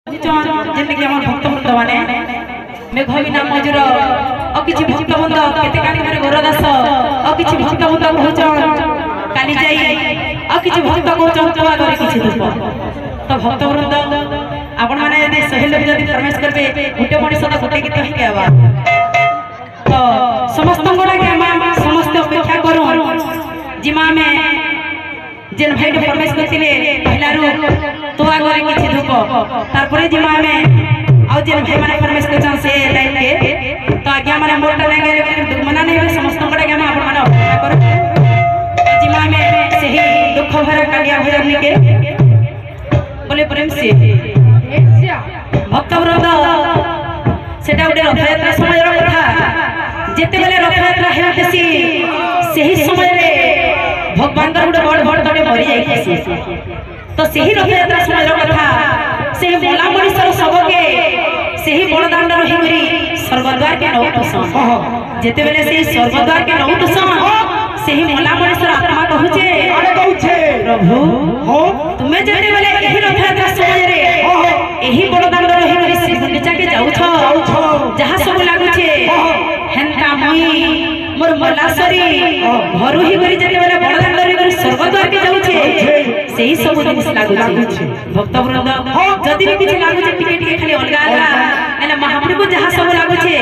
ଯେମିତିକି ଆମର ଭକ୍ତବୃନ୍ଦ ମାନେ ମେଘ ବିନା ମଜୁର ଆଉ କିଛି ଭକ୍ତବୃନ୍ଦ କେତେ କାଣି ଘରେ ଗୋରଦାସ ଆଉ କିଛି ଭକ୍ତବୃନ୍ଦ କହୁଛନ୍ କାଲି ଯାଇ ଆଉ କିଛି ଭକ୍ତ କହୁଛନ୍ ତୁଆ କରି କିଛି ଧୂପ। ତ ଭକ୍ତବୃନ୍ଦ ଆପଣ ମାନେ ଯଦି ଶହେ ଲୋକ ଯଦି ପ୍ରବେଶ କରିବେ ଗୋଟେ ମଣିଷ ତ ଗୋଟେ ଗୀତ ହିଁ ଗାଇବା। ତ ସମସ୍ତଙ୍କ ଲାଗି ଆମେ ସମସ୍ତେ ଅପେକ୍ଷା କରୁ ଜିମା ଆମେ जेन भाई प्रवेश करथिले पहिलारू तो आगे किछि धूप तारपरे जिमा में आ जेन भाई माने प्रवेश करछन से टाइम के तो आज्ञा माने मोटा नै गेले मना नै होय समस्त को आज्ञा आपण माने अपेक्षा कर जिमा में सही दुख भरा कालिया भजन के बोले प्रेम से भक्तवृंद सेटा उडे रथयात्रा समय रो कथा जेते बेले रथयात्रा हेतेसी सही समय रे भगवान गोटे बड़ बड़ तटे मरी जाइए तो सही रथयात्रा समय कथा से मला मनीषर सबके सही बड़दाण्ड रही स्वर्गद्वार के नौटसन जेते बेले से स्वर्गद्वार के नौटसन सही मला मनीषर आत्मा कहूचे प्रभु तुम्हें जेते बेले एही रथयात्रा समय रे एही बड़दाण्ड रही श्री गुंडीचा के जाउछ जहा सब लागुछे हेनका मुई मोर मलासरी घरु ही करी जेते बेले बड़दाण्ड रे स्वर्गद्वार के जाउछे सेही सब जिनिस लागुछे भक्तवृंद जदि भी किछ लागुछे टिके टिके खाली अलगा अलगा एला महाप्रभु जहा सब लागुछे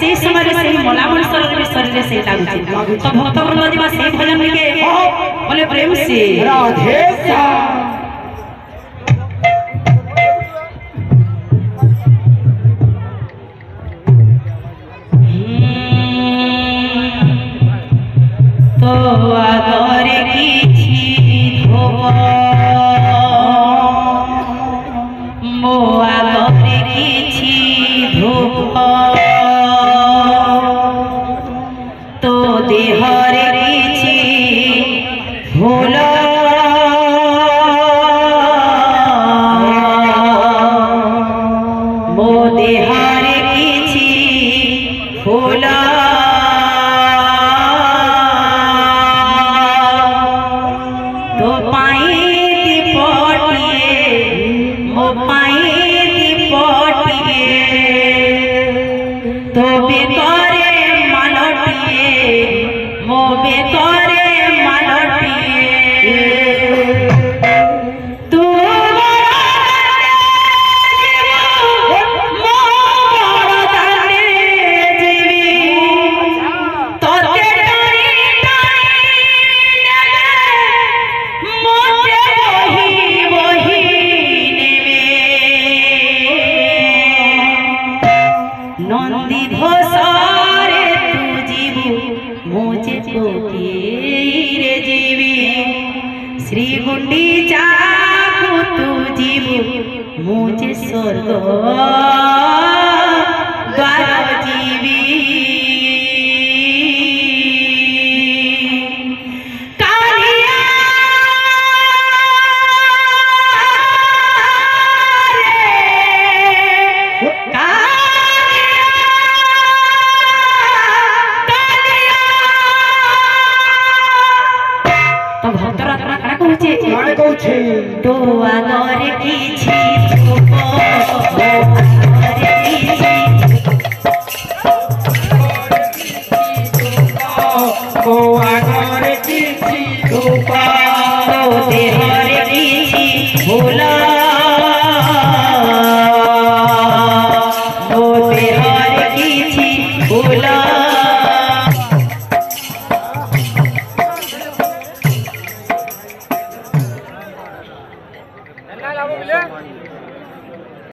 सेही समय रे सेही मला मनुष्य रे शरीर रे सेही लागुछे तो भक्तवृंद जिमा सेही भजन के बोले प्रेम से राधे श्याम। तो आगरे किछि धोप मो आगरे किछि धोप तो देहरे किछि फूल मो देहरे किछि फूल श्री गुंडीचा तू जीवु मुझे स्वर्ग द्वार जीवी तो आगरे किछि धूप तो आगरे किछि धूप तो देहरे किछि फूल तो देहरे किछि फूल